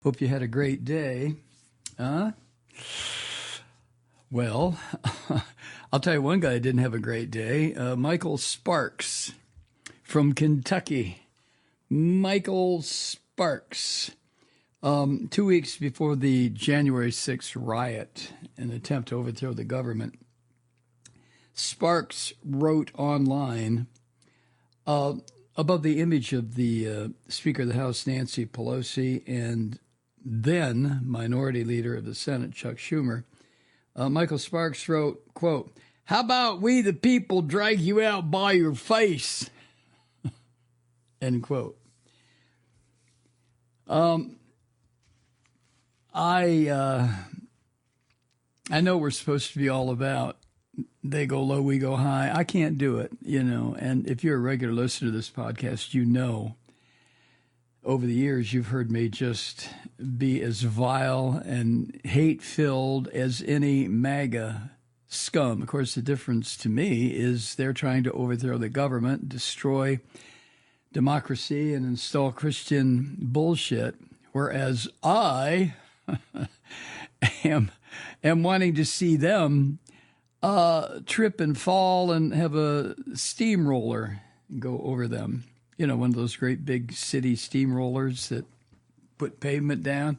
Hope you had a great day. Well, I'll tell you one guy that didn't have a great day. Michael Sparks from Kentucky. Michael Sparks. 2 weeks before the January 6th riot, an attempt to overthrow the government, Sparks wrote online above the image of the Speaker of the House, Nancy Pelosi, and then Minority Leader of the Senate, Chuck Schumer. Michael Sparks wrote, quote, "How about we the people drag you out by your face?" End quote. I know we're supposed to be all about they go low, we go high. I can't do it, and if you're a regular listener to this podcast, over the years you've heard me just be as vile and hate-filled as any MAGA scum. Of course, the difference to me is they're trying to overthrow the government, destroy democracy, and install Christian bullshit, whereas I am wanting to see them trip and fall and have a steamroller go over them. One of those great big city steamrollers that put pavement down.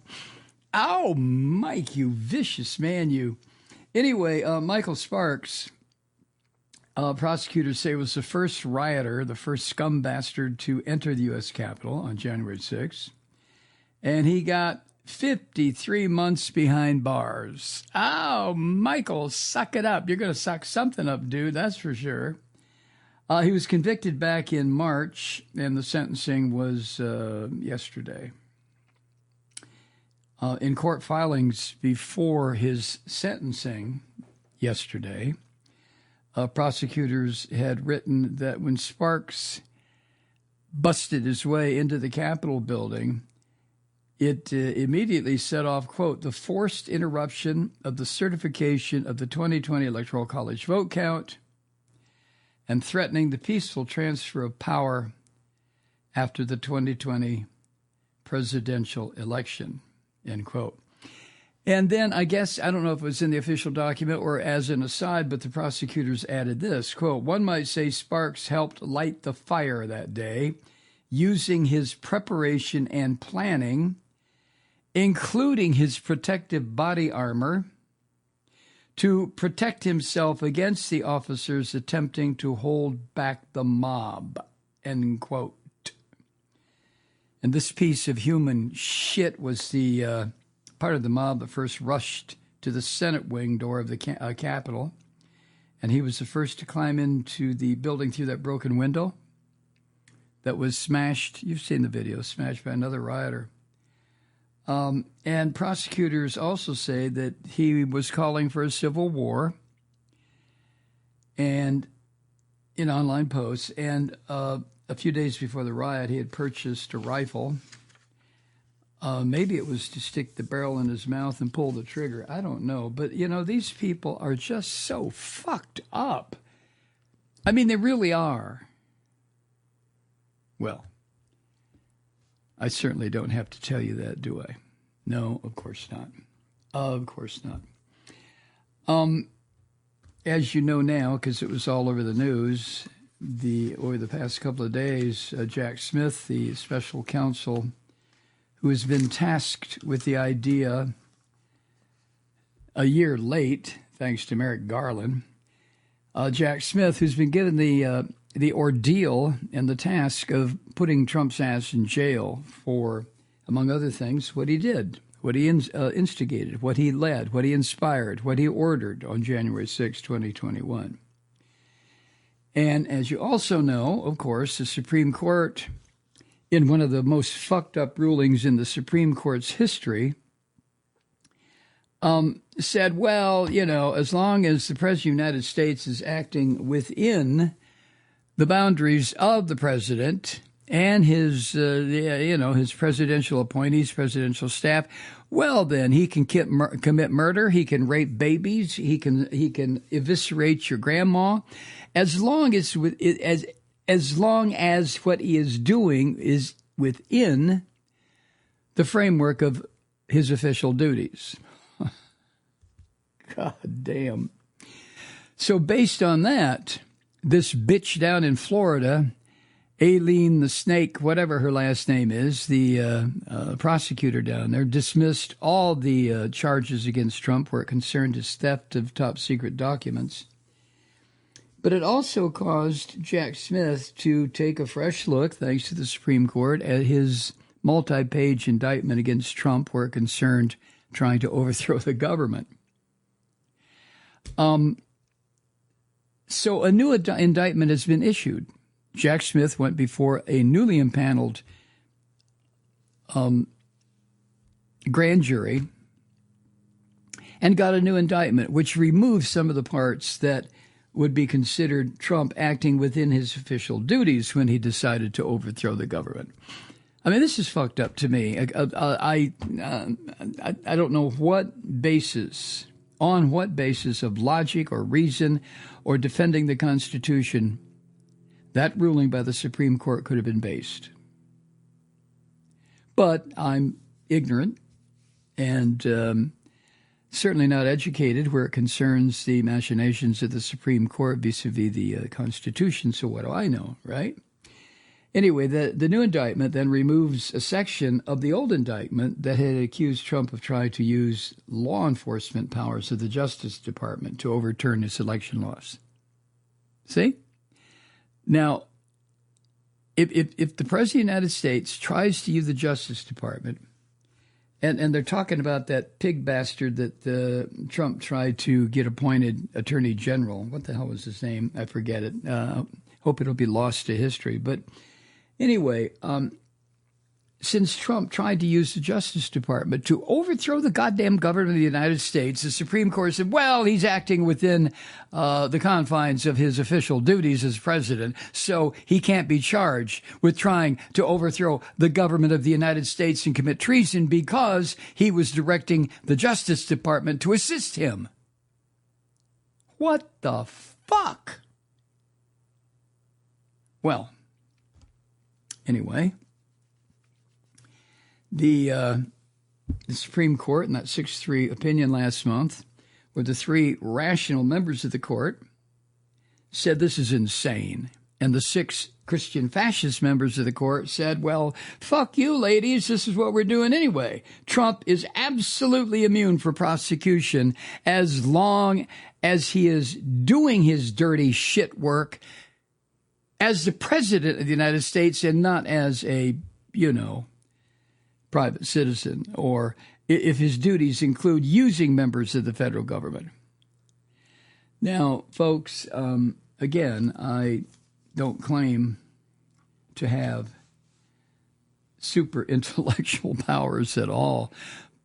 Ow, Mike, you vicious man, you. Anyway, Michael Sparks, prosecutors say, was the first rioter, the first scum bastard to enter the U.S. Capitol on January 6th. And he got 53 months behind bars. Oh, Michael, suck it up. You're going to suck something up, dude, that's for sure. He was convicted back in March, and the sentencing was yesterday. In court filings before his sentencing yesterday, prosecutors had written that when Sparks busted his way into the Capitol building, it immediately set off, quote, "the forced interruption of the certification of the 2020 Electoral College vote count and threatening the peaceful transfer of power after the 2020 presidential election," end quote. And then I guess, I don't know if it was in the official document or as an aside, but the prosecutors added this, quote, "One might say Sparks helped light the fire that day using his preparation and planning, including his protective body armor, to protect himself against the officers attempting to hold back the mob," end quote. And this piece of human shit was the part of the mob that first rushed to the Senate wing door of the Capitol. And he was the first to climb into the building through that broken window that was smashed. You've seen the video, smashed by another rioter. And prosecutors also say that he was calling for a civil war, and in online posts. And a few days before the riot, he had purchased a rifle. Maybe it was to stick the barrel in his mouth and pull the trigger. I don't know. But, these people are just so fucked up. I mean, they really are. Well, I certainly don't have to tell you that, do I? No, of course not. Of course not. As you know now, because it was all over the news, over the past couple of days, Jack Smith, the special counsel who has been tasked with the idea a year late, thanks to Merrick Garland, Jack Smith, who's been given the ordeal and the task of putting Trump's ass in jail for, among other things, what he did, what he instigated, what he led, what he inspired, what he ordered on January 6, 2021. And as you also know, of course, the Supreme Court, in one of the most fucked up rulings in the Supreme Court's history, said, well, as long as the President of the United States is acting within the boundaries of the president and his presidential appointees, presidential staff, well, then he can commit murder, he can rape babies, he can eviscerate your grandma, as long as what he is doing is within the framework of his official duties. God damn. So based on that, this bitch down in Florida, Aileen the Snake, whatever her last name is, the prosecutor down there, dismissed all the charges against Trump where it concerned his theft of top secret documents. But it also caused Jack Smith to take a fresh look, thanks to the Supreme Court, at his multi-page indictment against Trump where it concerned trying to overthrow the government. So a new indictment has been issued. Jack Smith went before a newly impaneled grand jury and got a new indictment, which removes some of the parts that would be considered Trump acting within his official duties when he decided to overthrow the government. I mean, this is fucked up to me. I don't know on what basis of logic or reason or defending the Constitution that ruling by the Supreme Court could have been based. But I'm ignorant and certainly not educated where it concerns the machinations of the Supreme Court vis-a-vis the Constitution, so what do I know, right? Anyway, the new indictment then removes a section of the old indictment that had accused Trump of trying to use law enforcement powers of the Justice Department to overturn his election laws. See? Now, if the President of the United States tries to use the Justice Department, and they're talking about that pig bastard that Trump tried to get appointed Attorney General. What the hell was his name? I forget it. Hope it'll be lost to history. But anyway, since Trump tried to use the Justice Department to overthrow the goddamn government of the United States, the Supreme Court said, well, he's acting within the confines of his official duties as president, so he can't be charged with trying to overthrow the government of the United States and commit treason because he was directing the Justice Department to assist him. What the fuck? Well, anyway, the Supreme Court in that 6-3 opinion last month, where the three rational members of the court said this is insane. And the 6 Christian fascist members of the court said, well, fuck you, ladies. This is what we're doing anyway. Trump is absolutely immune for prosecution as long as he is doing his dirty shit work as the president of the United States and not as a, private citizen, or if his duties include using members of the federal government. Now, folks, again, I don't claim to have super intellectual powers at all,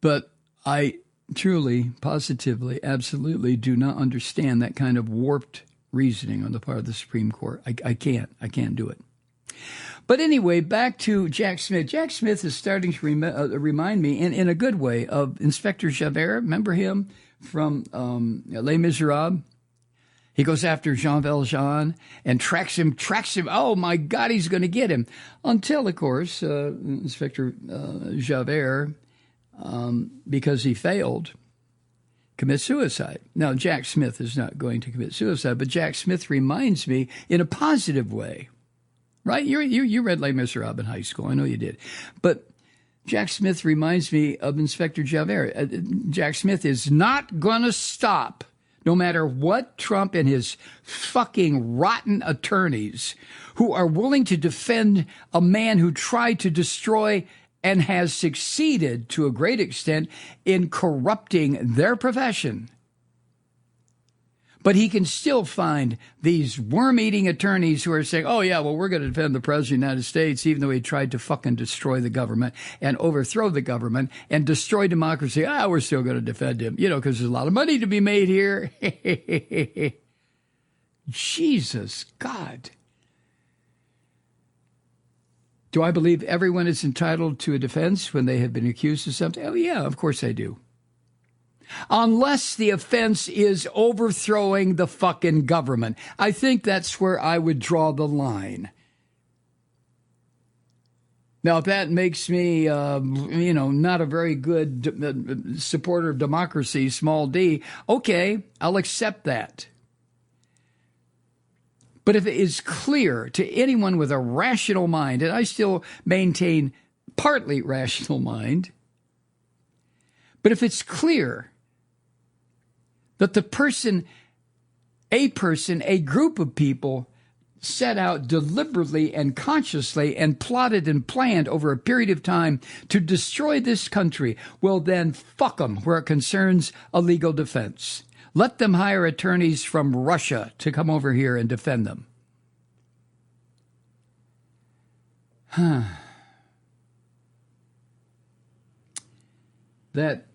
but I truly, positively, absolutely do not understand that kind of warped reasoning on the part of the Supreme Court. I can't do it. But anyway, back to Jack Smith. Jack Smith is starting to remind me, in a good way, of Inspector Javert. Remember him from Les Miserables? He goes after Jean Valjean and tracks him. Oh, my God, he's going to get him. Until, of course, Inspector Javert, because he failed, commits suicide. Now, Jack Smith is not going to commit suicide, but Jack Smith reminds me in a positive way. Right? You read Les Miserables in high school. I know you did. But Jack Smith reminds me of Inspector Javert. Jack Smith is not going to stop, no matter what Trump and his fucking rotten attorneys who are willing to defend a man who tried to destroy and has succeeded to a great extent in corrupting their profession. But he can still find these worm-eating attorneys who are saying, oh, yeah, well, we're going to defend the President of the United States, even though he tried to fucking destroy the government and overthrow the government and destroy democracy. We're still going to defend him, because there's a lot of money to be made here. Jesus, God. Do I believe everyone is entitled to a defense when they have been accused of something? Oh, yeah, of course I do. Unless the offense is overthrowing the fucking government. I think that's where I would draw the line. Now, if that makes me, not a very good supporter of democracy, small d, okay, I'll accept that. But if it is clear to anyone with a rational mind, and I still maintain partly rational mind, but if it's clear that a group of people set out deliberately and consciously and plotted and planned over a period of time to destroy this country, well then fuck them where it concerns a legal defense. Let them hire attorneys from Russia to come over here and defend them. That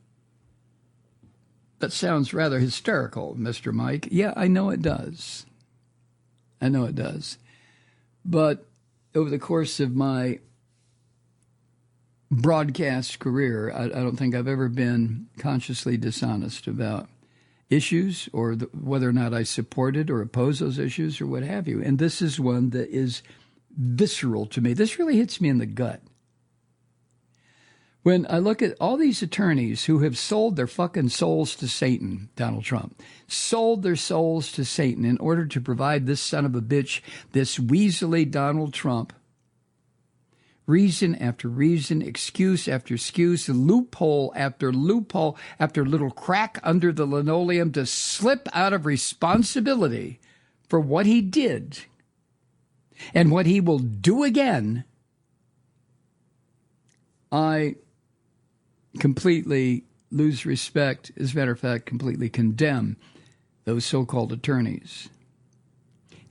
sounds rather hysterical, Mr. Mike. Yeah, I know it does. But over the course of my broadcast career, I don't think I've ever been consciously dishonest about issues or whether or not I supported or opposed those issues or what have you. And this is one that is visceral to me. This really hits me in the gut. When I look at all these attorneys who have sold their fucking souls to Satan, Donald Trump, sold their souls to Satan in order to provide this son of a bitch, this weaselly Donald Trump, reason after reason, excuse after excuse, loophole after loophole, after little crack under the linoleum to slip out of responsibility for what he did and what he will do again, I completely lose respect, as a matter of fact, completely condemn those so-called attorneys.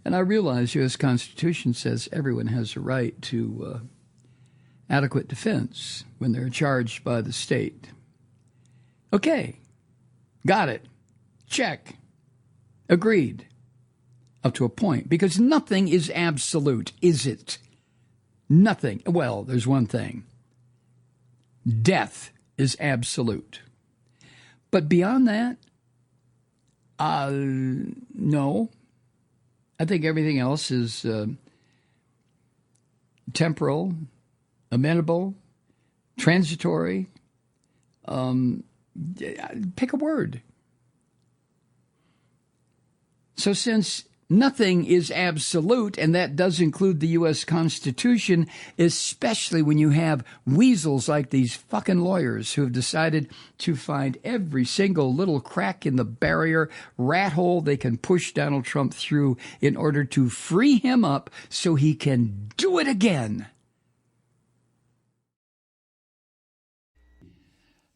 And I realize the U.S. Constitution says everyone has a right to adequate defense when they're charged by the state. Okay, got it. Check. Agreed. Up to a point, because nothing is absolute, is it? Nothing. Well, there's one thing. Death is absolute. But beyond that, no. I think everything else is temporal, amenable, transitory. Pick a word. So since nothing is absolute, and that does include the U.S. Constitution, especially when you have weasels like these fucking lawyers who have decided to find every single little crack in the barrier, rat hole they can push Donald Trump through in order to free him up so he can do it again.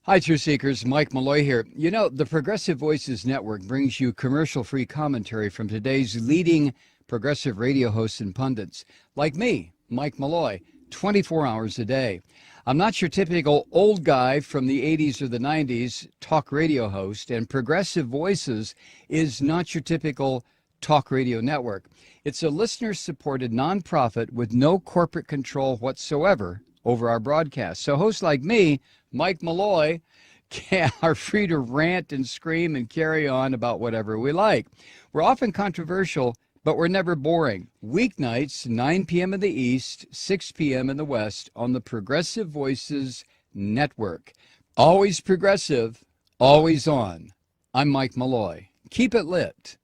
Hi, Truth Seekers. Mike Malloy here. You know, the Progressive Voices Network brings you commercial-free commentary from today's leading progressive radio hosts and pundits, like me, Mike Malloy, 24 hours a day. I'm not your typical old guy from the 80s or the 90s talk radio host, and Progressive Voices is not your typical talk radio network. It's a listener-supported nonprofit with no corporate control whatsoever over our broadcast. So hosts like me, Mike Malloy, are free to rant and scream and carry on about whatever we like. We're often controversial, but we're never boring. Weeknights, 9 p.m. in the East, 6 p.m. in the West on the Progressive Voices Network. Always progressive, always on. I'm Mike Malloy. Keep it lit.